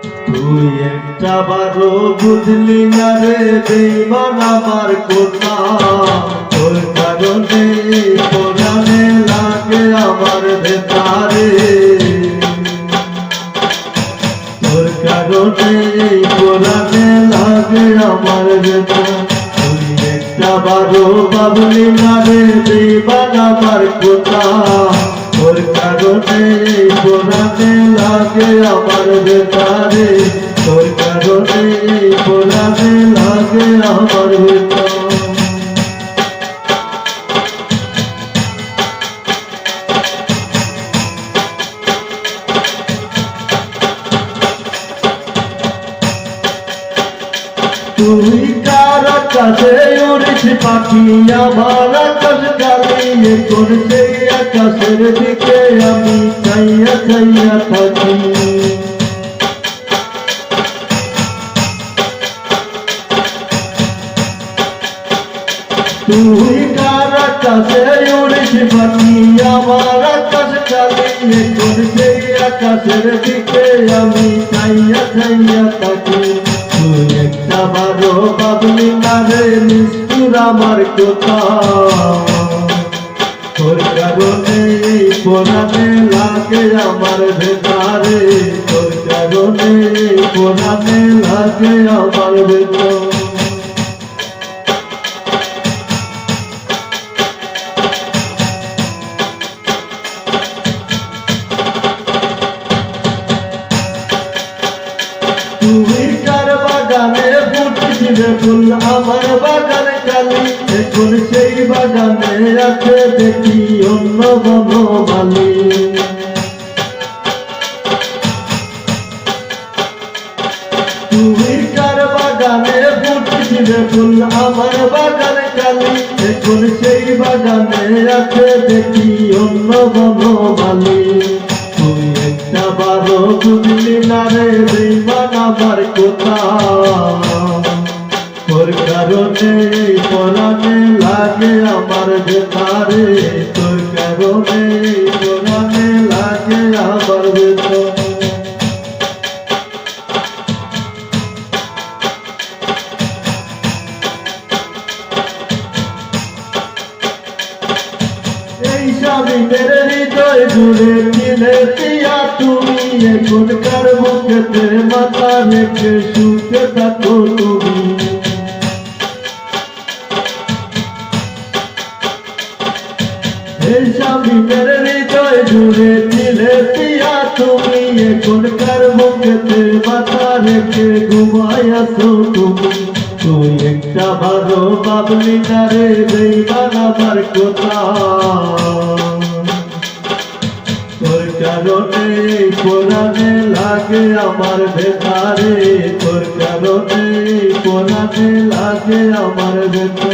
তুই একটা বারো বুঝলি না রে বেঈমান আমার কথা, তোর কারণে কোরআনে লাগে আমার ভেতরে, তোর কারণে কোরআনে লাগে আমার ভেতরে। তুই একটা বারো ভাবলি না রে বেঈমান আমার কথা, তোর কারণে কোরআনে লাগে আমার ভেতরে, তোর কারণে কোরআনে লাগে আমার ভেতরে। তুই কার আকাশে উড়িস পাখি, আমার আকাশ জ্বালিয়ে কোন সেই আকাশের দিকে আমি চাইয়া চাইয়া থাকি। তুই কার আকাশে উড়িস পাখি, আমার আকাশ জ্বালিয়ে কোন সেই আকাশের দিকে আমি চাইয়া চাইয়া থাকি। তুই একটা বারো ভাবলি না রে নিষ্ঠুর আমার কথা, তোর কারণে কোরআনে লাগে আমার ভেতরে, তোর কারণে কোরআনে লাগে আমার ভেতরে। তুই কার বাগানে ফুটছিলে ফুল, আমার বাগান কালি, এখন সেই বাগানে আছে দেখি অন্য বনমালী। তুই কার বাগানে ফুটছিলে ফুল, আমার বাগান কালি, এখন সেই বাগানে আছে দেখি অন্য বনমালী। তুই একটা বারো বুঝলি না রে বেঈমান আমার কথা, তোর কারণে কোরআনে লাগে আমার ভেতরে, তোর কারণে কোরআনে লাগে আমার ভেতরে। এই স্বামীদের হৃদয় জুড়ে মিলে দিয়া তুমি, এখনকার বুকেতে মাথা রেখে সুখে থাকো তুমি। এই স্বামীদের হৃদয় জুড়ে মিলে দিয়া তুমি, এখনকার বুকেতে মাথা রেখে ঘুমায় আছো তুমি। তুই একটা ভালো ভাবলি না রে বেঈমান আমার কথা, তোর কারণে কোরআনে লাগে আমার ভেতরে, তোর কারণে কোরআনে লাগে আমার ভেতরে।